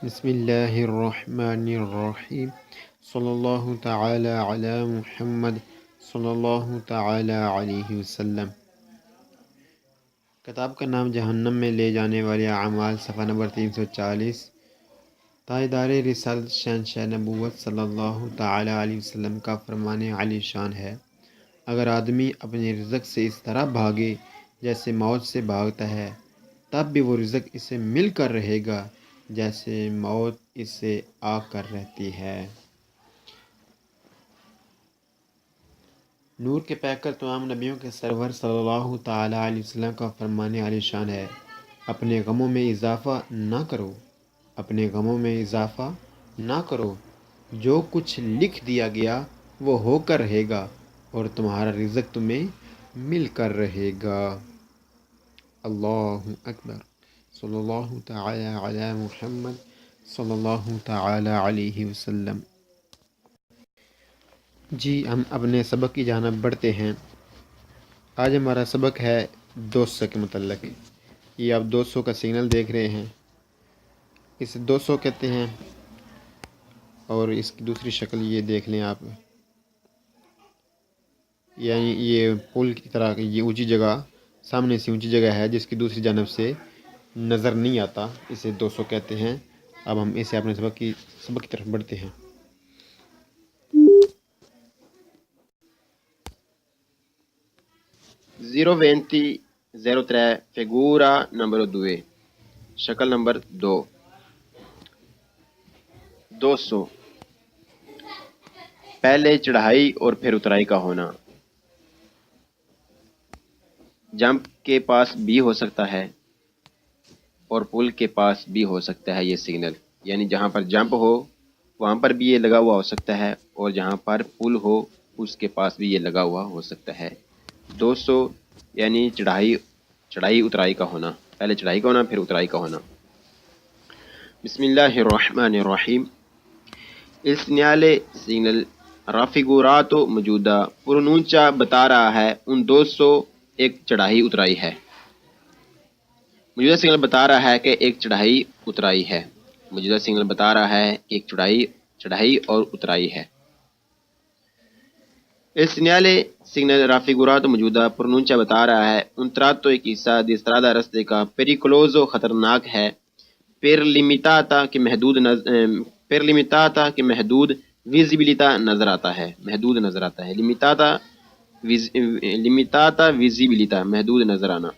بسم اللہ الرحمن الرحیم صلی اللہ تعالی علی محمد صلی اللہ تعالی علیہ وسلم۔ کتاب کا نام جہنم میں لے جانے والے اعمال، صفحہ نمبر 340۔ تاجدار رسالت شہنشاہ نبوت صلی اللہ تعالی علیہ وسلم کا فرمان عالی شان ہے، اگر آدمی اپنے رزق سے اس طرح بھاگے جیسے موت سے بھاگتا ہے، تب بھی وہ رزق اسے مل کر رہے گا جیسے موت اسے آ کر رہتی ہے۔ نور کے پیکر تمام نبیوں کے سرور صلی اللہ تعالی علیہ وسلم کا فرمان عالی شان ہے، اپنے غموں میں اضافہ نہ کرو، اپنے غموں میں اضافہ نہ کرو، جو کچھ لکھ دیا گیا وہ ہو کر رہے گا اور تمہارا رزق تمہیں مل کر رہے گا۔ اللہ اکبر، صلی اللہ تعالی علی محمد صلی اللہ تعالی علیہ وسلم۔ جی، ہم اپنے سبق کی جانب بڑھتے ہیں۔ آج ہمارا سبق ہے 200 کے متعلق۔ یہ آپ 200 کا سگنل دیکھ رہے ہیں، اسے 200 کہتے ہیں، اور اس کی دوسری شکل یہ دیکھ لیں آپ، یعنی یہ پل کی طرح یہ اونچی جگہ، سامنے سے اونچی جگہ ہے جس کی دوسری جانب سے نظر نہیں آتا، اسے 200 کہتے ہیں۔ اب ہم اسے اپنے سبق کی طرف بڑھتے ہیں۔ زیرو 2003 فigura numero 2 شکل نمبر 2 200 پہلے چڑھائی اور پھر اترائی کا ہونا۔ جمپ کے پاس بھی ہو سکتا ہے اور پل کے پاس بھی ہو سکتا ہے یہ سگنل، یعنی جہاں پر جمپ ہو وہاں پر بھی یہ لگا ہوا ہو سکتا ہے، اور جہاں پر پل ہو اس کے پاس بھی یہ لگا ہوا ہو سکتا ہے۔ 200 یعنی چڑھائی اترائی کا ہونا، پہلے چڑھائی کا ہونا پھر اترائی کا ہونا۔ بسم اللہ الرحمن الرحیم۔ Il segnale signal raffigurato موجودہ پرونونچا بتا رہا ہے ان 200 ایک چڑھائی اترائی ہے۔ موجودہ سگنل بتا رہا ہے کہ ایک چڑھائی اترائی ہے۔ موجودہ سگنل بتا رہا ہے ایک چڑھائی اور اترائی ہے۔ Il segnale signal raffigurato موجودہ پرونونچا بتا رہا ہے un tratto ایک حصہ di strada رستے کا pericoloso خطرناک ہے، per limitata کہ محدود visibilità نظر آتا ہے، محدود نظر آتا ہے، limitata visibilità محدود نظر آنا۔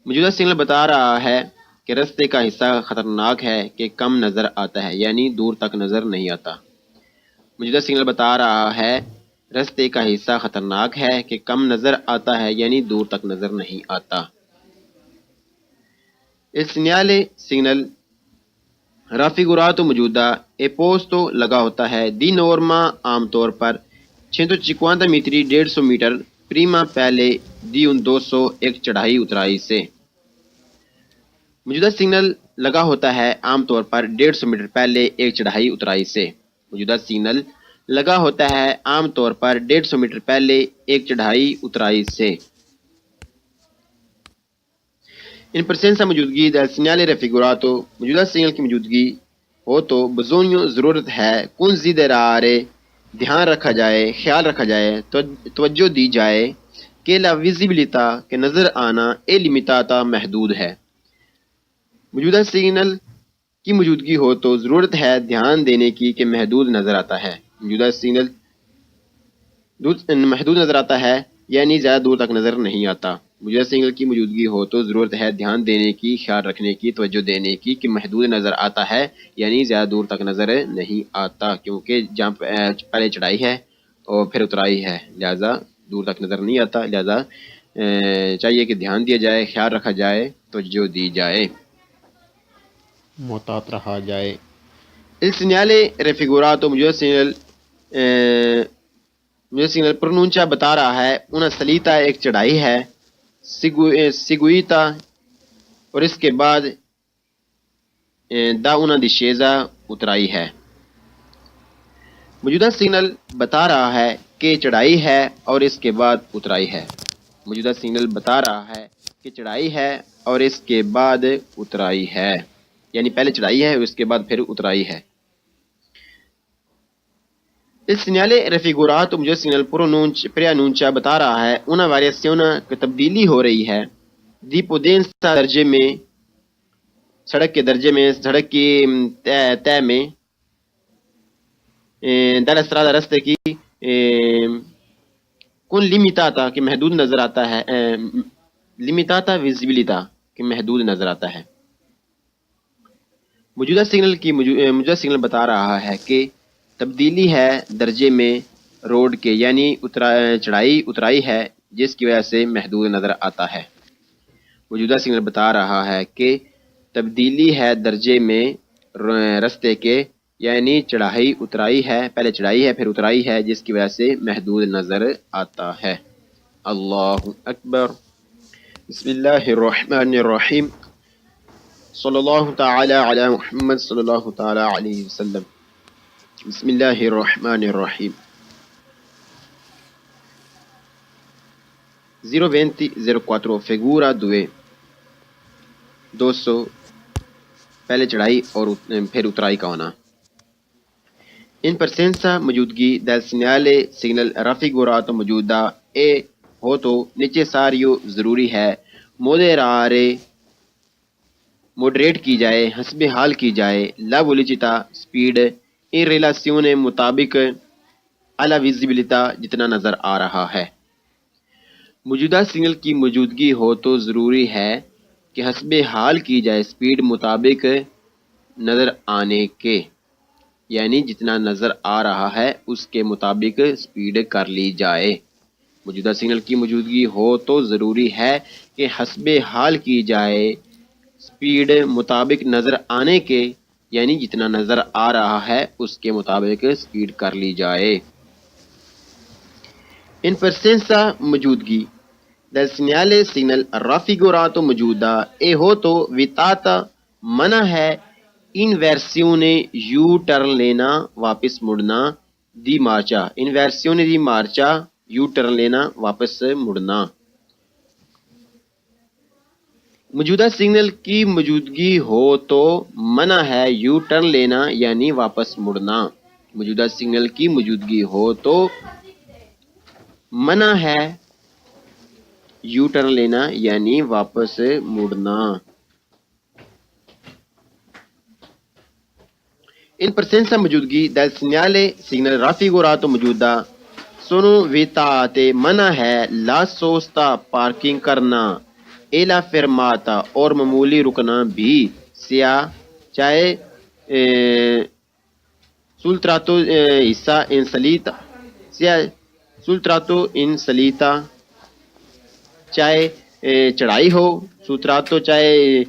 موجودہ سگنل بتا رہا ہے کہ رستے کا حصہ خطرناک ہے کہ کم نظر آتا ہے، یعنی دور تک نظر نہیں آتا۔ موجودہ سگنل بتا رہا ہے رستے کا حصہ خطرناک ہے کہ کم نظر آتا ہے، یعنی دور تک نظر نہیں آتا۔ Il segnale signal raffigurato موجودہ اپوسٹو لگا ہوتا ہے دی نورما عام طور پر 150 میٹری 150 میٹر پریما پہلے دی ان 200 ایک چڑھائی اترائی سے۔ موجودہ سگنل لگا ہوتا ہے عام طور پر 150 میٹر پہلے ایک چڑھائی اترائی سے۔ موجودہ سگنل لگا ہوتا ہے عام طور پر 150 میٹر پہلے ایک چڑھائی اترائی سے۔ ان presenza موجودگی del segnale raffigurato موجودہ سگنل کی موجودگی ہو تو بزونیو ضرورت ہے considerare دھیان رکھا جائے، خیال رکھا جائے، توجہ دی جائے کہ la visibilità کہ نظر آنا è limitata محدود ہے۔ موجودہ سگنل کی موجودگی ہو تو ضرورت ہے دھیان دینے کی کہ محدود نظر آتا ہے۔ موجودہ سگنل محدود نظر آتا ہے یعنی زیادہ دور تک نظر نہیں آتا۔ موجودہ سگنل کی موجودگی ہو تو ضرورت ہے دھیان دینے کی، خیال رکھنے کی، توجہ دینے کی کہ محدود نظر آتا ہے یعنی زیادہ دور تک نظر نہیں آتا، کیونکہ جہاں پہلے چڑھائی ہے اور پھر اترائی ہے، لہذا دور تک نظر نہیں آتا، لہذا چاہیے کہ دھیان دیا جائے، خیال رکھا جائے، توجہ دی جائے، محتاط رہا جائے۔ Il segnale raffigurato موجودہ سگنل پرونونچا بتا رہا ہے una salita ایک چڑھائی ہے، seguita اور اس کے بعد da una discesa اترائی ہے۔ موجودہ سگنل بتا رہا ہے کہ چڑھائی ہے اور اس کے بعد اترائی ہے۔ موجودہ سگنل بتا رہا ہے کہ چڑھائی ہے اور اس کے بعد اترائی ہے، یعنی پہلے چڑھائی ہے اور اس کے بعد پھر اترائی ہے. Il segnale raffigurato مجسم preannuncia بتا رہا ہے una variazione کہ تبدیلی ہو رہی ہے di potenza درجے میں، سڑک کے درجے میں، سڑک کی طے میں، dalla strada رستے کی، con limitata کہ محدود نظر آتا ہے، limitata visibilità کہ محدود نظر آتا ہے. موجودہ سگنل بتا رہا ہے کہ تبدیلی ہے درجے میں روڈ کے، یعنی چڑھائی اترائی ہے جس کی وجہ سے محدود نظر آتا ہے. موجودہ سگنل بتا رہا ہے کہ تبدیلی ہے درجے میں رستے کے، یعنی چڑھائی اترائی ہے، پہلے چڑھائی ہے پھر اترائی ہے جس کی وجہ سے محدود نظر آتا ہے. اللہ اکبر. بسم اللہ الرحمن الرحیم. صلی اللہ تعالی علی محمد صلی اللہ تعالی علیہ وسلم. بسم اللہ الرحمن الرحیم. 02004 figura 200 پہلے چڑھائی اور پھر اترائی کا ہونا. ان presenza موجودگی del segnale signal raffigurato موجودہ اے ہو تو necessario ضروری ہے موڈریٹ کی جائے، حسب حال کی جائے، لا velocità سپیڈ in relazione مطابق alla visibilità جتنا نظر آ رہا ہے. موجودہ سگنل کی موجودگی ہو تو ضروری ہے کہ حسب حال کی جائے، سپیڈ مطابق نظر آنے کے، یعنی جتنا نظر آ رہا ہے اس کے مطابق سپیڈ کر لی جائے. موجودہ سگنل کی موجودگی ہو تو ضروری ہے کہ حسب حال کی جائے، سپیڈ مطابق نظر آنے کے، یعنی جتنا نظر آ رہا ہے اس کے مطابق سپیڈ کر لی جائے. ان presenza موجودگی del segnale signal raffigurato موجودہ اے ہو تو vietata منع ہے inversione یو ٹرن لینا، واپس مڑنا، دی مارچا inversione di marcia you turn لینا، واپس مڑنا. موجودہ سگنل کی موجودگی ہو تو منع ہے یو ٹرن لینا یعنی واپس مڑنا. موجودہ سگنل کی موجودگی ہو تو منع ہے یو ٹرن لینا یعنی واپس مڑنا. ان presenza موجودگی del segnale signal raffigurato موجودہ sono vietate منع ہے la sosta پارکنگ کرنا e la fermata اور معمولی رکنا بھی sia چاہے sul tratto حصہ in salita sia sul tratto in salita چاہے چڑھائی ہو، sul tratto چاہے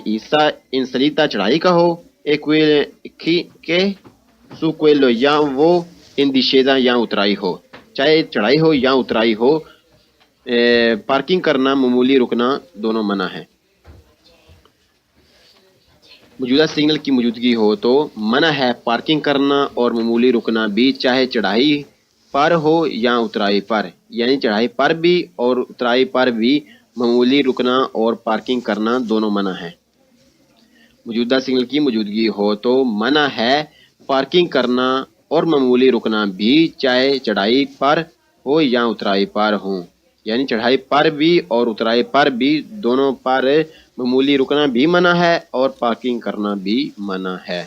حصہ in salita چڑھائی کا ہو، کہ su quello یا وہ in discesa یا اترائی ہو، چاہے چڑھائی ہو یا اترائی ہو، پارکنگ کرنا معمولی رکنا دونوں منع ہے. موجودہ سگنل کی موجودگی ہو تو منع ہے پارکنگ کرنا اور معمولی رکنا بھی، چاہے چڑھائی پر ہو یا اترائی پر، یعنی چڑھائی پر بھی اور اترائی پر بھی معمولی رکنا اور پارکنگ کرنا دونوں منع ہے. موجودہ سگنل کی موجودگی ہو تو منع ہے پارکنگ کرنا اور معمولی رکنا بھی، چاہے چڑھائی پر ہو یا اترائی پر ہوں، یعنی چڑھائی پر بھی اور اترائی پر بھی دونوں پر معمولی رکنا بھی منع ہے اور پارکنگ کرنا بھی منع ہے.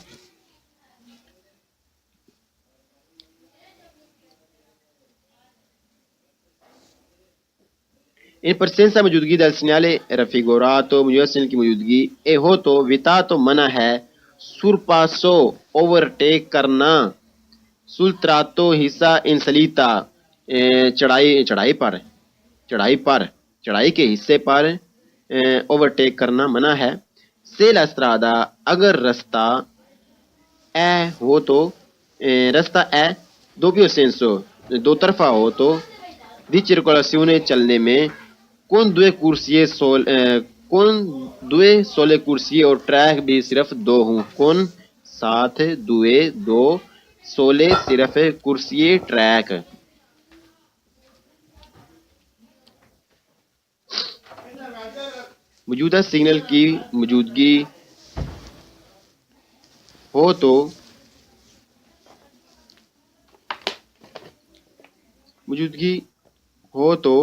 ان presenza موجودگی del segnale raffigurato موجودہ سگنل کی موجودگی اے ہو تو vietato منع ہے surpasso اوورٹیک کرنا sul tratto حصہ in salita چڑھائی کے حصے پر اوورٹیک کرنا منع ہے. se la strada اگر رستہ اے ہو تو رستہ اے doppio senso دو طرفہ ہو تو di circolazione چلنے میں con due sole corsie اور ٹریک بھی صرف دو ہوں، con ساتھ دو سولے صرف کرسی ٹریک. موجودہ سگنل کی موجودگی ہو تو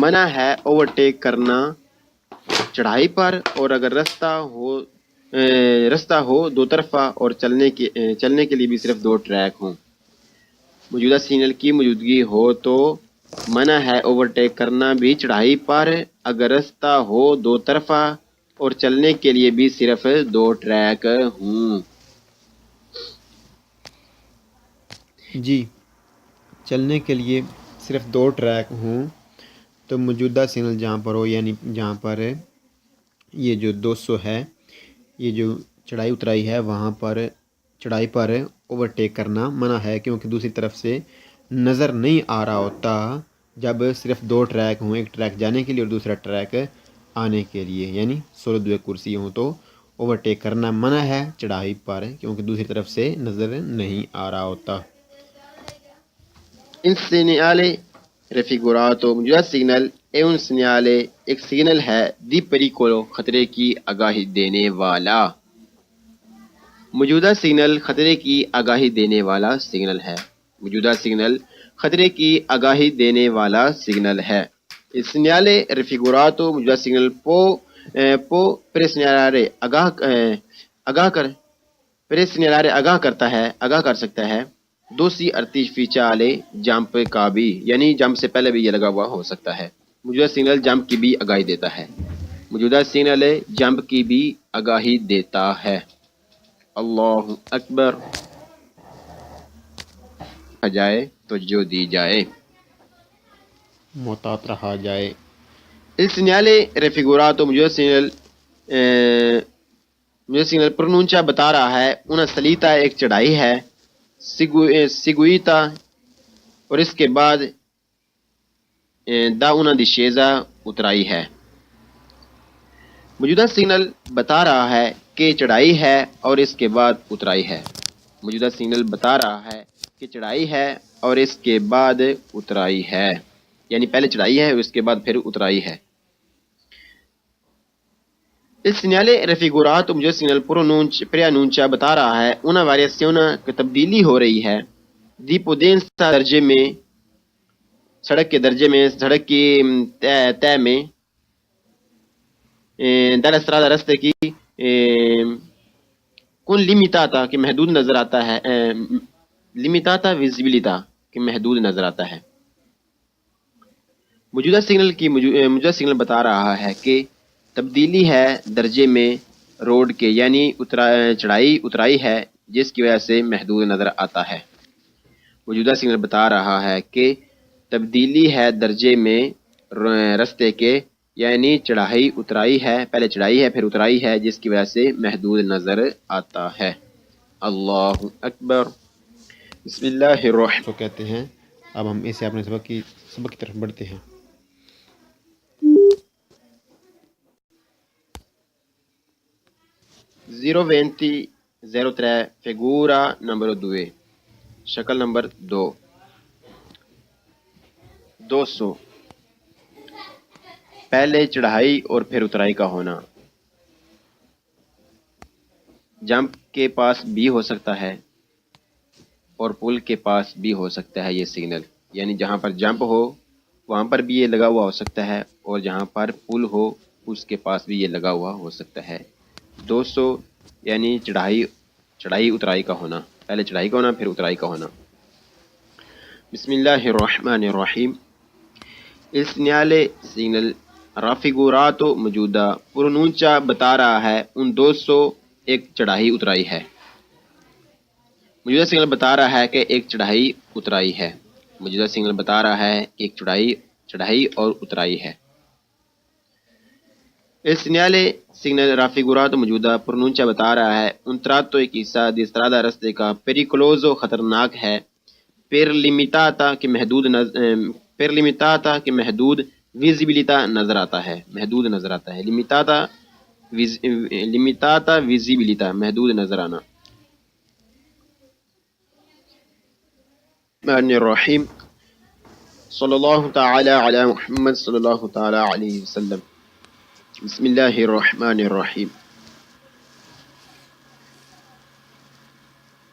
منع ہے اوورٹیک کرنا چڑھائی پر، اور اگر رستہ ہو دو طرفہ اور چلنے کے لیے بھی صرف 2 ٹریک ہوں۔ موجودہ سگنل کی موجودگی ہو تو منع ہے اوورٹیک کرنا بھی چڑھائی پر، اگر رستہ ہو 2 طرفہ اور چلنے کے لیے بھی صرف 2 ٹریک ہوں۔ جی، چلنے کے لیے صرف 2 ٹریک ہوں تو موجودہ سگنل جہاں پر ہو، یعنی جہاں پر یہ جو 200 ہے، یہ جو چڑھائی اترائی ہے، وہاں پر چڑھائی پر اوورٹیک کرنا منع ہے، کیونکہ دوسری طرف سے نظر نہیں آ رہا ہوتا جب صرف 2 ٹریک ہوں، ایک ٹریک جانے کے لیے اور دوسرا ٹریک آنے کے لیے، یعنی 16 کرسی ہوں تو اوورٹیک کرنا منع ہے چڑھائی پر، کیونکہ دوسری طرف سے نظر نہیں آ رہا ہوتا۔ Il segnale raffigurato موجودہ سگنل è un segnale ایک سگنل ہے di pericolo خطرے کی آگاہی دینے والا۔ موجودہ سگنل خطرے کی آگاہی دینے والا سگنل ہے۔ موجودہ سگنل خطرے کی آگاہی دینے والا سگنل ہے۔ Il segnale raffigurato موجودہ سگنل può presegnalare آگاہ کر سکتا ہے دوسری artificiale جمپ کا بھی، یعنی جمپ سے پہلے بھی یہ لگا ہوا ہو سکتا ہے۔ موجودہ سگنل جمپ کی بھی آگاہی دیتا ہے۔ موجودہ سگنل جمپ کی بھی آگاہی دیتا ہے۔ اللہ اکبر جائے تو جو دی جائے، محتاط رہا جائے۔ Il segnale raffigurato موجودہ سگنل پرونونچا بتا رہا ہے una salita ایک چڑھائی ہے، seguita اور اس کے بعد da una discesa اترائی ہے۔ موجودہ سگنل بتا رہا ہے کہ چڑھائی ہے اور اس کے بعد اترائی ہے۔ موجودہ سگنل بتا رہا ہے کہ چڑھائی ہے اور اس کے بعد اترائی ہے، یعنی پہلے چڑھائی ہے اور اس کے بعد پھر اترائی ہے۔ Il segnale raffigurato موجودہ سگنل preannuncia بتا رہا ہے una variazione کہ تبدیلی ہو رہی ہے di potenza درجے میں، سڑک کے درجے میں، سڑک کی طے میں، dalla strada راستے کی، con limitata کہ محدود نظر آتا ہے، limitata visibilità کہ محدود نظر آتا ہے۔ موجودہ سگنل بتا رہا ہے کہ تبدیلی ہے درجے میں روڈ کے، یعنی چڑھائی اترائی ہے جس کی وجہ سے محدود نظر آتا ہے۔ موجودہ سگنل بتا رہا ہے کہ تبدیلی ہے درجے میں رستے کے، یعنی چڑھائی اترائی ہے، پہلے چڑھائی ہے پھر اترائی ہے جس کی وجہ سے محدود نظر آتا ہے۔ اللہ اکبر۔ بسم اللہ الرحمن تو کہتے ہیں۔ اب ہم اسے اپنے سبق کی طرف بڑھتے ہیں۔ 020-03 figura numero 2 شکل نمبر 2 200 پہلے چڑھائی اور پھر اترائی کا ہونا۔ جمپ کے پاس بھی ہو سکتا ہے اور پل کے پاس بھی ہو سکتا ہے یہ سگنل، یعنی جہاں پر جمپ ہو وہاں پر بھی یہ لگا ہوا ہو سکتا ہے، اور جہاں پر پل ہو اس کے پاس بھی یہ لگا ہوا ہو سکتا ہے۔ 200 یعنی چڑھائی اترائی کا ہونا، پہلے چڑھائی کا ہونا پھر اترائی کا ہونا۔ بسم اللہ الرحمن الرحیم۔ Il segnale سگنل raffigurato موجودہ پرونونچا بتا رہا ہے ان 200 ایک چڑھائی اترائی ہے۔ موجودہ سگنل بتا رہا ہے کہ ایک چڑھائی اترائی ہے۔ موجودہ سگنل بتا رہا ہے کہ ایک چڑھائی اور اترائی ہے۔ Il segnale سگنل raffigurato موجودہ پرونونچا بتا رہا ہے un tratto ایک حصہ di strada رستے کا pericoloso خطرناک ہے، per limitata کہ محدود visibilità نظر آتا ہے، محدود نظر آتا ہے، limitata visibilità محدود نظر آنا۔ الرحمن الرحیم۔ صلی اللہ تعالی علی محمد صلی اللہ تعالی علیہ وسلم۔ بسم اللہ الرحمن الرحیم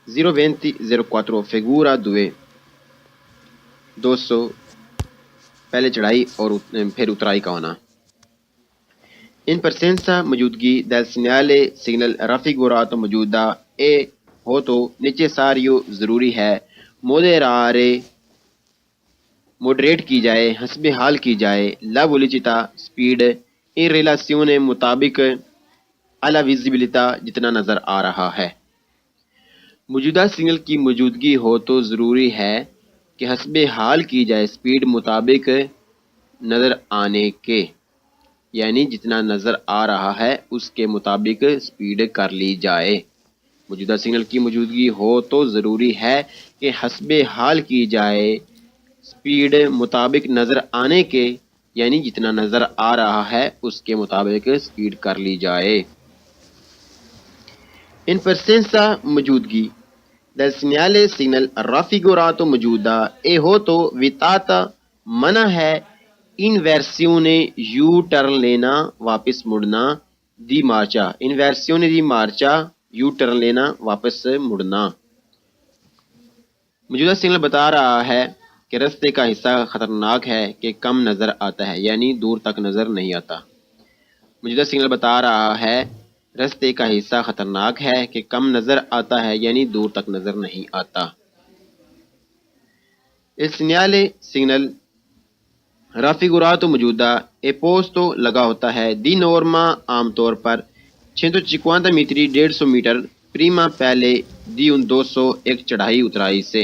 020 figura 2 200 پہلے چڑھائی اور پھر اترائی کا ہونا. In presenza موجودگی del segnale signal raffigurato موجودہ اے ہو تو necessario ضروری ہے موڈریٹ کی جائے حسب حال کی جائے لا velocità سپیڈ in relazione مطابق alla visibilità جتنا نظر آ رہا ہے. موجودہ سگنل کی موجودگی ہو تو ضروری ہے کہ حسب حال کی جائے سپیڈ مطابق نظر آنے کے، یعنی جتنا نظر آ رہا ہے اس کے مطابق سپیڈ کر لی جائے. موجودہ سگنل کی موجودگی ہو تو ضروری ہے کہ حسب حال کی جائے سپیڈ مطابق نظر آنے کے، یعنی جتنا نظر آ رہا ہے اس کے مطابق سپیڈ کر لی جائے. ان presenza موجودگی del segnale signal raffigurato موجودہ اے ہو تو ویتاتا منع ہے انورسیونے یو ٹرن لینا واپس مڑنا دی مارچا انورسیونے دی مارچا یو ٹرن لینا واپس مڑنا. موجودہ سگنل بتا رہا ہے کہ رستے کا حصہ خطرناک ہے کہ کم نظر آتا ہے، یعنی دور تک نظر نہیں آتا. موجودہ سگنل بتا رہا ہے رستے کا حصہ خطرناک ہے کہ کم نظر آتا ہے، یعنی دور تک نظر نہیں آتا. اس segnale signal raffigurato موجودہ اے پوسٹو لگا ہوتا ہے دی نورما عام طور پر 150 میٹری 150 میٹر پریما پہلے دی ان 200 ایک چڑھائی اترائی سے.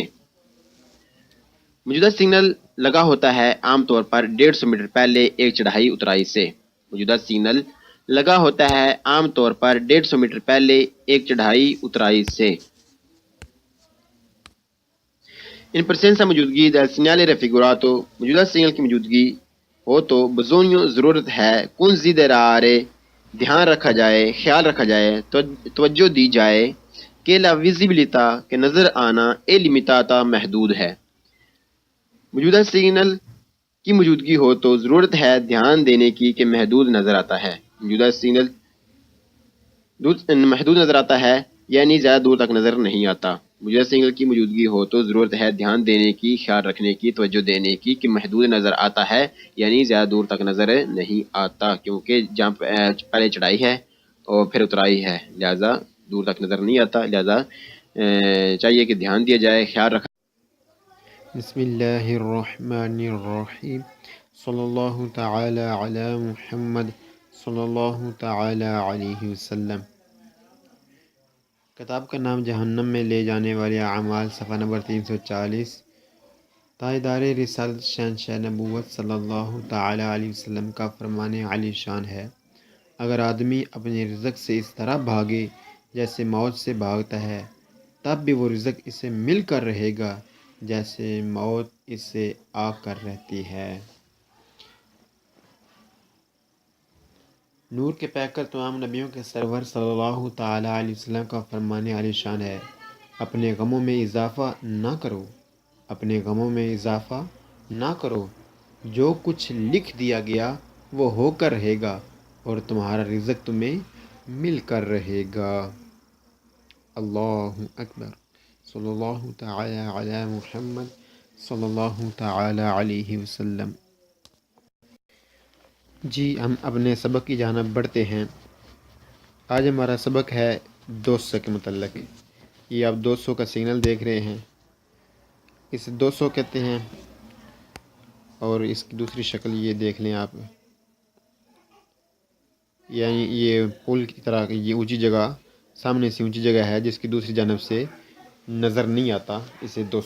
موجودہ سگنل لگا ہوتا ہے عام طور پر 150 میٹر پہلے ایک چڑھائی اترائی سے. موجودہ سگنل لگا ہوتا ہے عام طور پر 150 میٹر پہلے ایک چڑھائی اترائی سے. ان presenza موجودگی del segnale raffigurato موجودہ سگنل کی موجودگی ہو تو بزونیو ضرورت ہے considerare دھیان رکھا جائے خیال رکھا جائے توجہ دی جائے کہ la visibilità کہ نظر آنا è limitata محدود ہے. موجودہ سگنل کی موجودگی ہو تو ضرورت ہے دھیان دینے کی کہ محدود نظر آتا ہے. موجودہ سگنل محدود نظر آتا ہے یعنی زیادہ دور تک نظر نہیں آتا. موجودہ سگنل کی موجودگی ہو تو ضرورت ہے دھیان دینے کی خیال رکھنے کی توجہ دینے کی کہ محدود نظر آتا ہے یعنی زیادہ دور تک نظر نہیں آتا، کیونکہ جہاں پہلے چڑھائی ہے اور پھر اترائی ہے لہذا دور تک نظر نہیں آتا. لہذا چاہیے کہ دھیان دیا جائے خیال رکھا. بسم اللہ الرحمن الرحیم صلی اللہ تعالی علی محمد صلی اللہ تعالی علیہ وسلم. کتاب کا نام جہنم میں لے جانے والے اعمال، صفحہ نمبر 340. تاجدار رسالت شہنشاہ نبوت صلی اللہ تعالی علیہ وسلم کا فرمان علی شان ہے: اگر آدمی اپنے رزق سے اس طرح بھاگے جیسے موت سے بھاگتا ہے، تب بھی وہ رزق اسے مل کر رہے گا جیسے موت اس سے آ کر رہتی ہے. نور کے پیکر تمام نبیوں کے سرور صلی اللہ تعالی علیہ وسلم کا فرمان علی شان ہے: اپنے غموں میں اضافہ نہ کرو، اپنے غموں میں اضافہ نہ کرو. جو کچھ لکھ دیا گیا وہ ہو کر رہے گا اور تمہارا رزق تمہیں مل کر رہے گا. اللہ اکبر. صلی اللہ تعالی علی محمد صلی اللہ تعالی علیہ وسلم. جی ہم اپنے سبق کی جانب بڑھتے ہیں. آج ہمارا سبق ہے 200 کے متعلق. یہ آپ 200 کا سگنل دیکھ رہے ہیں، اسے 200 کہتے ہیں، اور اس کی دوسری شکل یہ دیکھ لیں آپ، یعنی یہ پل کی طرح یہ اونچی جگہ، سامنے سے اونچی جگہ ہے جس کی دوسری جانب سے نظر نہیں آتا، اسے 200